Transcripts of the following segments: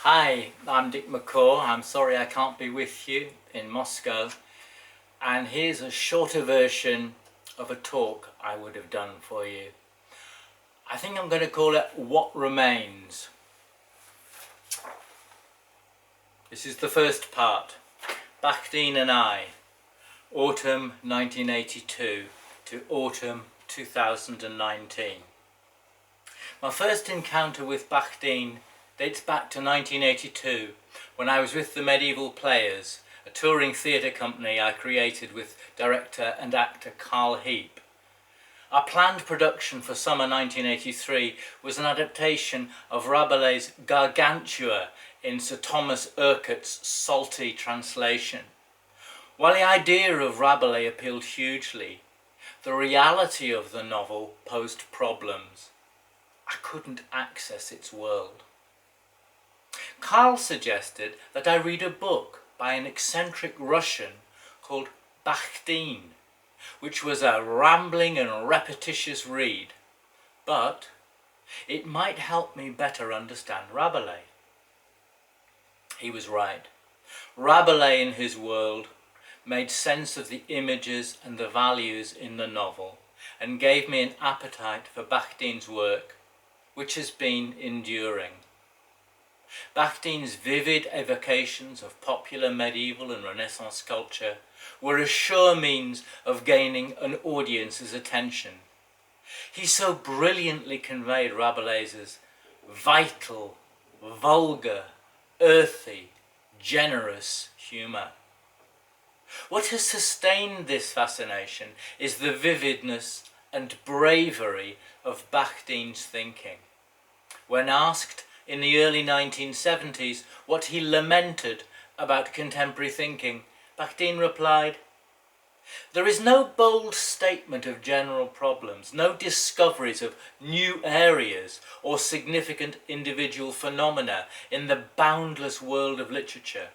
Hi, I'm Dick McCaw. I'm sorry I can't be with you in Moscow. And here's a shorter version of a talk I would have done for you. I think I'm going to call it What Remains. This is the first part. Bakhtin and I, autumn 1982 to autumn 2019. My first encounter with Bakhtin dates back to 1982, when I was with the Medieval Players, a touring theatre company I created with director and actor Carl Heap. Our planned production for summer 1983 was an adaptation of Rabelais' Gargantua in Sir Thomas Urquhart's salty translation. While the idea of Rabelais appealed hugely, the reality of the novel posed problems. I couldn't access its world. Carl suggested that I read a book by an eccentric Russian called Bakhtin, which was a rambling and repetitious read, but it might help me better understand Rabelais. He was right. Rabelais in his world made sense of the images and the values in the novel and gave me an appetite for Bakhtin's work, which has been enduring. Bakhtin's vivid evocations of popular medieval and Renaissance culture were a sure means of gaining an audience's attention. He so brilliantly conveyed Rabelais's vital, vulgar, earthy, generous humour. What has sustained this fascination is the vividness and bravery of Bakhtin's thinking. When asked in the early 1970s what he lamented about contemporary thinking, Bakhtin replied, "There is no bold statement of general problems, no discoveries of new areas or significant individual phenomena in the boundless world of literature.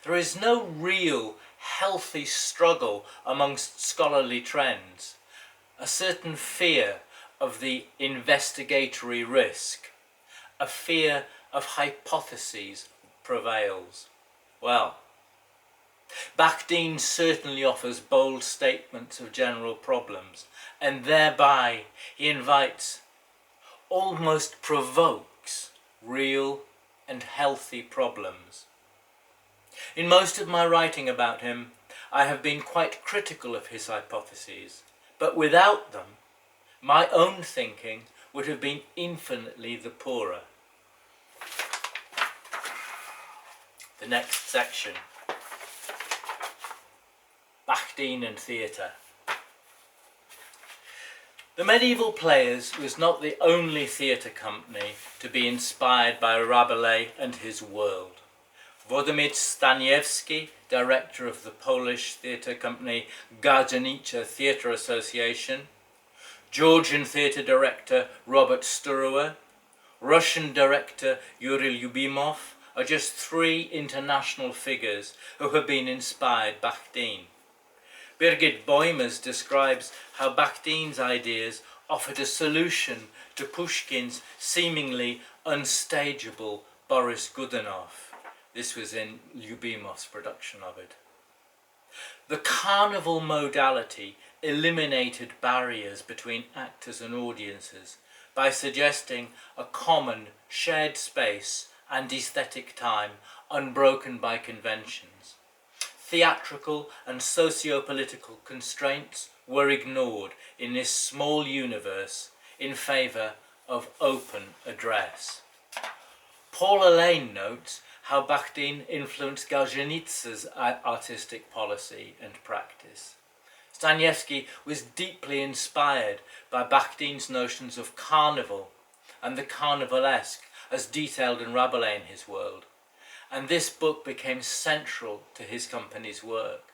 There is no real, healthy struggle amongst scholarly trends. A certain fear of the investigatory risk, a fear of hypotheses prevails." Well, Bakhtin certainly offers bold statements of general problems, and thereby he invites, almost provokes, real and healthy problems. In most of my writing about him, I have been quite critical of his hypotheses, but without them, my own thinking would have been infinitely the poorer. The next section. Bakhtin and theatre. The Medieval Players was not the only theatre company to be inspired by Rabelais and his world. Władimir Staniewski, director of the Polish theatre company Garjanica Theatre Association, Georgian theatre director Robert Sturower, Russian director Yuri Lyubimov are just three international figures who have been inspired Bakhtin. Birgit Boimers describes how Bakhtin's ideas offered a solution to Pushkin's seemingly unstageable Boris Godunov. This was in Lyubimov's production of it. The carnival modality eliminated barriers between actors and audiences by suggesting a common, shared space and aesthetic time unbroken by conventions. Theatrical and socio-political constraints were ignored in this small universe in favour of open address. Paul Elena notes how Bakhtin influenced Garjanitsa's artistic policy and practice. Staniewski was deeply inspired by Bakhtin's notions of carnival and the carnivalesque as detailed in Rabelais in his world, and this book became central to his company's work.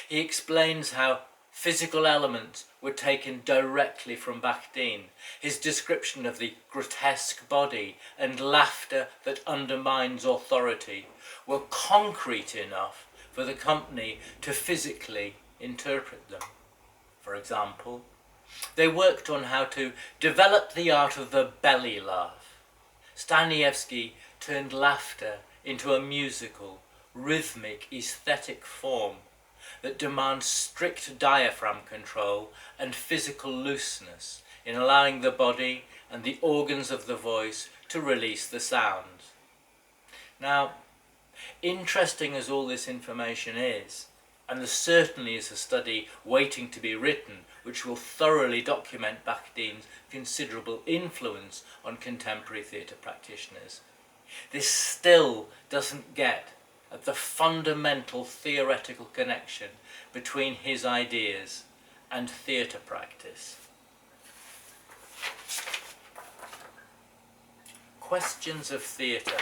He explains how physical elements were taken directly from Bakhtin, his description of the grotesque body and laughter that undermines authority were concrete enough for the company to physically interpret them. For example, they worked on how to develop the art of the belly laugh. Staniewski turned laughter into a musical, rhythmic, aesthetic form that demands strict diaphragm control and physical looseness in allowing the body and the organs of the voice to release the sounds. Now, interesting as all this information is, and there certainly is a study waiting to be written which will thoroughly document Bakhtin's considerable influence on contemporary theatre practitioners, this still doesn't get at the fundamental theoretical connection between his ideas and theatre practice. Questions of theatre.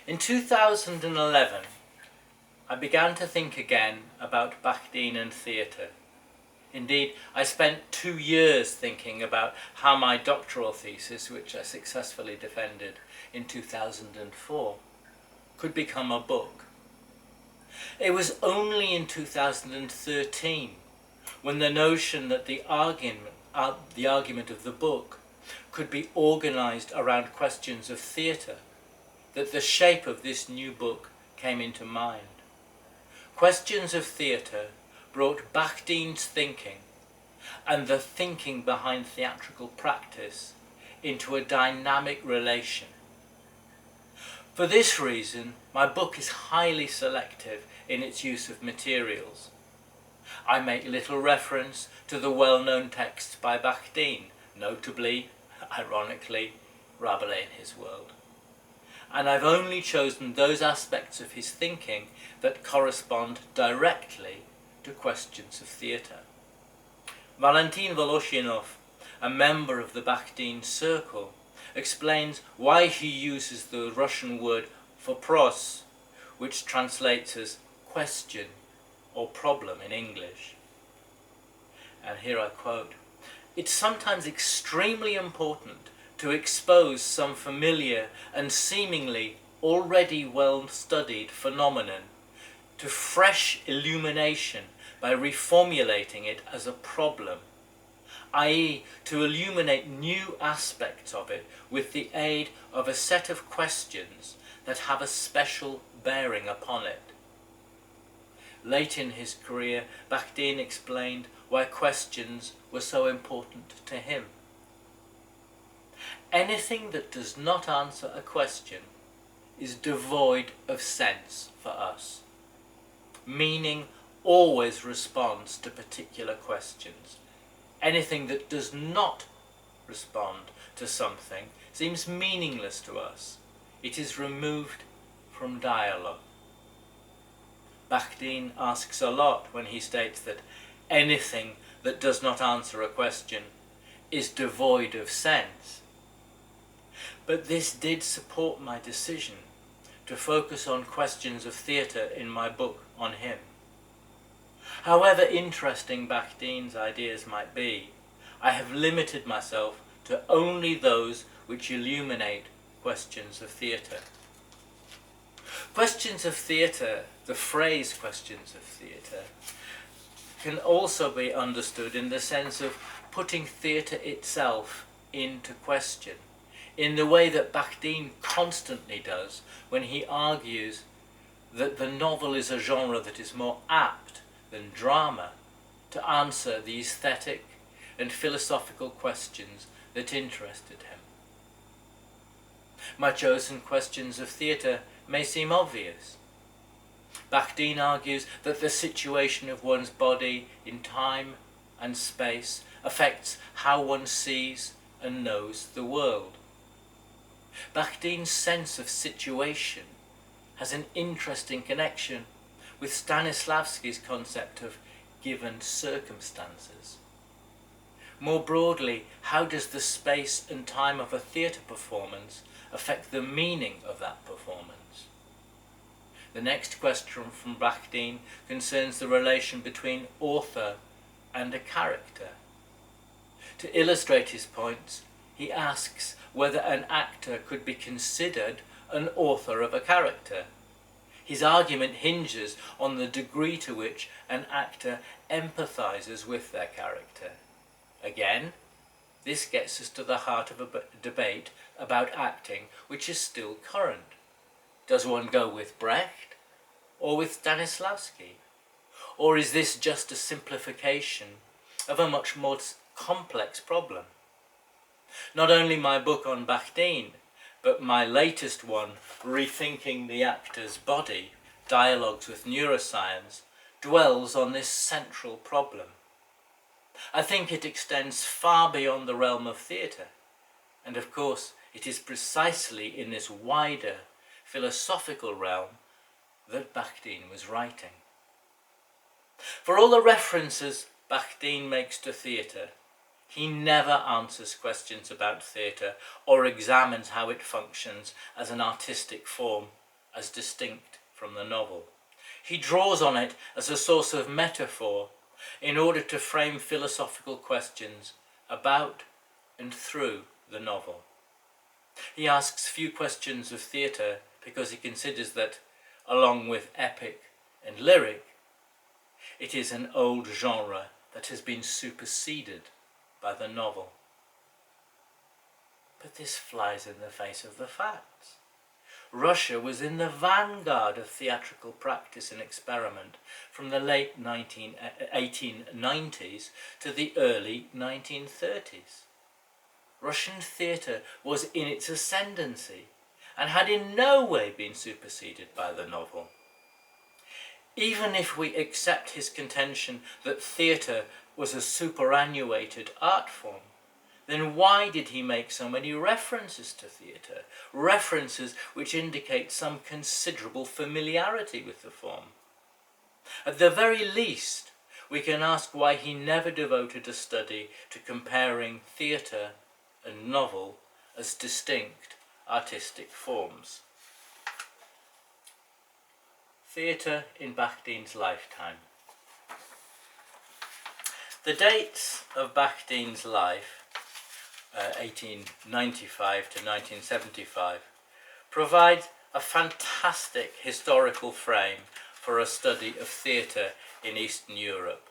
In 2011, I began to think again about Bakhtin and theatre. Indeed, I spent 2 years thinking about how my doctoral thesis, which I successfully defended in 2004, could become a book. It was only in 2013 when the notion that the argument of the book could be organised around questions of theatre that the shape of this new book came into mind. Questions of Theatre brought Bakhtin's thinking and the thinking behind theatrical practice into a dynamic relation. For this reason, my book is highly selective in its use of materials. I make little reference to the well-known texts by Bakhtin, notably, ironically, Rabelais in his world. And I've only chosen those aspects of his thinking that correspond directly to questions of theatre. Valentin Voloshinov, a member of the Bakhtin circle, explains why he uses the Russian word vopros, which translates as question or problem in English. And here I quote, "It's sometimes extremely important to expose some familiar and seemingly already well-studied phenomenon to fresh illumination by reformulating it as a problem, i.e. to illuminate new aspects of it with the aid of a set of questions that have a special bearing upon it." Late in his career, Bakhtin explained why questions were so important to him. Anything that does not answer a question is devoid of sense for us. Meaning always responds to particular questions. Anything that does not respond to something seems meaningless to us. It is removed from dialogue. Bakhtin asks a lot when he states that anything that does not answer a question is devoid of sense. But this did support my decision to focus on questions of theatre in my book on him. However interesting Bakhtin's ideas might be, I have limited myself to only those which illuminate questions of theatre. Questions of theatre, the phrase questions of theatre, can also be understood in the sense of putting theatre itself into question, in the way that Bakhtin constantly does when he argues that the novel is a genre that is more apt than drama to answer the aesthetic and philosophical questions that interested him. My chosen questions of theatre may seem obvious. Bakhtin argues that the situation of one's body in time and space affects how one sees and knows the world. Bakhtin's sense of situation has an interesting connection with Stanislavski's concept of given circumstances. More broadly, how does the space and time of a theatre performance affect the meaning of that performance? The next question from Bakhtin concerns the relation between author and a character. To illustrate his points, he asks whether an actor could be considered an author of a character. His argument hinges on the degree to which an actor empathizes with their character. Again, this gets us to the heart of a debate about acting which is still current. Does one go with Brecht or with Stanislavski? Or is this just a simplification of a much more complex problem? Not only my book on Bakhtin, but my latest one, Rethinking the Actor's Body, Dialogues with Neuroscience, dwells on this central problem. I think it extends far beyond the realm of theatre, and of course it is precisely in this wider philosophical realm that Bakhtin was writing. For all the references Bakhtin makes to theatre, he never answers questions about theatre or examines how it functions as an artistic form as distinct from the novel. He draws on it as a source of metaphor in order to frame philosophical questions about and through the novel. He asks few questions of theatre because he considers that, along with epic and lyric, it is an old genre that has been superseded by the novel. But this flies in the face of the facts. Russia was in the vanguard of theatrical practice and experiment from the late 1890s to the early 1930s. Russian theatre was in its ascendancy and had in no way been superseded by the novel. Even if we accept his contention that theatre was a superannuated art form, then why did he make so many references to theatre, references which indicate some considerable familiarity with the form? At the very least, we can ask why he never devoted a study to comparing theatre and novel as distinct artistic forms. Theatre in Bakhtin's lifetime. The dates of Bakhtin's life, 1895 to 1975, provide a fantastic historical frame for a study of theatre in Eastern Europe.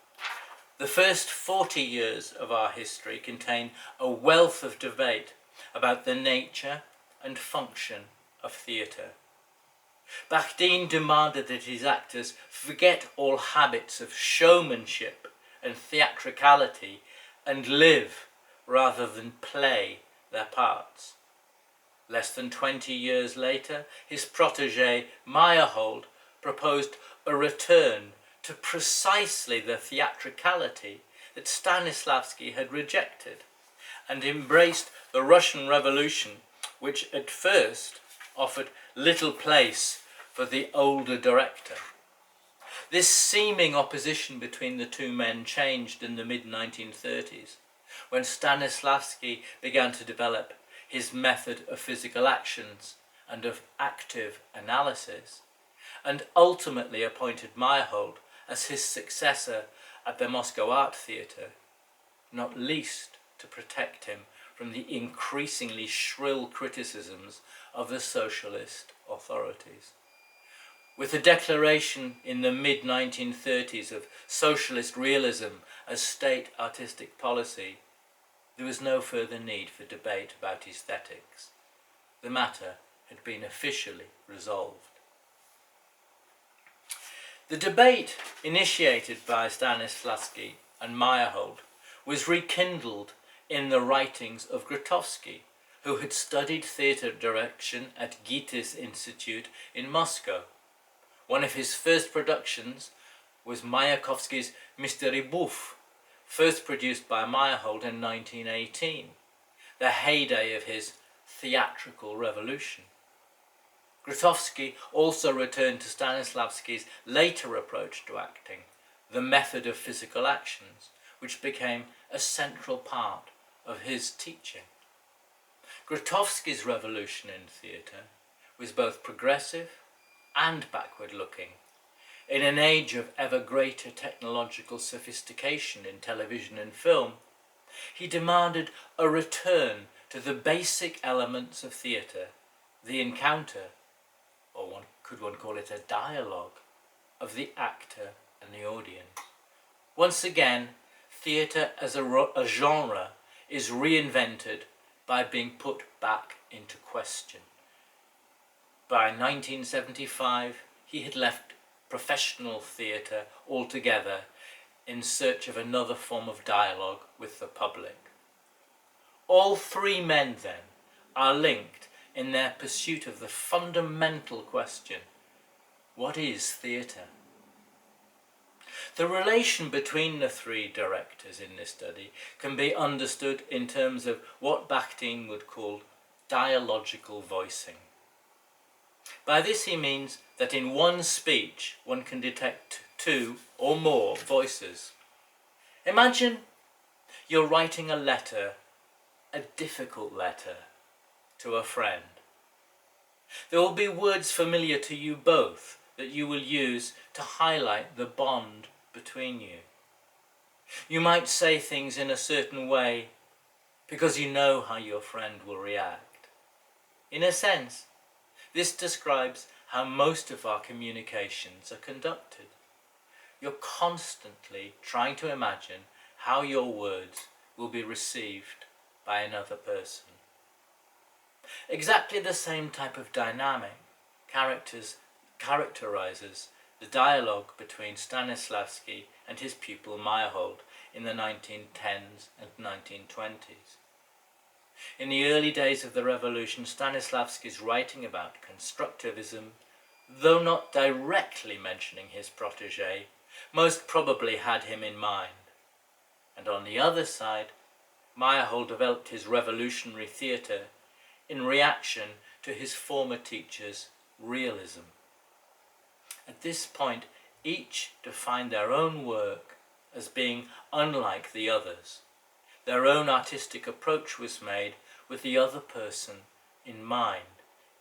The first 40 years of our history contain a wealth of debate about the nature and function of theatre. Bakhtin demanded that his actors forget all habits of showmanship and theatricality and live rather than play their parts. Less than 20 years later, his protégé Meyerhold proposed a return to precisely the theatricality that Stanislavski had rejected, and embraced the Russian Revolution, which at first offered little place for the older director. This seeming opposition between the two men changed in the mid-1930s, when Stanislavski began to develop his method of physical actions and of active analysis, and ultimately appointed Meyerhold as his successor at the Moscow Art Theatre, not least to protect him from the increasingly shrill criticisms of the socialist authorities. With the declaration in the mid-1930s of socialist realism as state artistic policy, there was no further need for debate about aesthetics. The matter had been officially resolved. The debate initiated by Stanislavski and Meyerhold was rekindled in the writings of Grotowski, who had studied theatre direction at Goethe's Institute in Moscow. One of his first productions was Mayakovsky's Mystery Bouffe, first produced by Meyerhold in 1918, the heyday of his theatrical revolution. Grotowski also returned to Stanislavski's later approach to acting, the method of physical actions, which became a central part of his teaching. Grotowski's revolution in theatre was both progressive and backward-looking. In an age of ever greater technological sophistication in television and film, he demanded a return to the basic elements of theatre, the encounter, or could one call it a dialogue, of the actor and the audience. Once again, theatre as a genre is reinvented by being put back into question. By 1975, he had left professional theatre altogether in search of another form of dialogue with the public. All three men, then, are linked in their pursuit of the fundamental question: what is theatre? The relation between the three directors in this study can be understood in terms of what Bakhtin would call dialogical voicing. By this he means that in one speech one can detect two or more voices. Imagine you're writing a letter, a difficult letter, to a friend. There will be words familiar to you both that you will use to highlight the bond between you. You might say things in a certain way because you know how your friend will react. In a sense, this describes how most of our communications are conducted. You're constantly trying to imagine how your words will be received by another person. Exactly the same type of dynamic characterizes the dialogue between Stanislavski and his pupil Meyerhold in the 1910s and 1920s. In the early days of the revolution, Stanislavski's writing about constructivism, though not directly mentioning his protégé, most probably had him in mind. And on the other side, Meyerhold developed his revolutionary theatre in reaction to his former teacher's realism. At this point, each defined their own work as being unlike the others. Their own artistic approach was made with the other person in mind,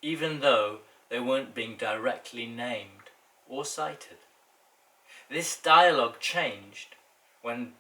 even though they weren't being directly named or cited. This dialogue changed when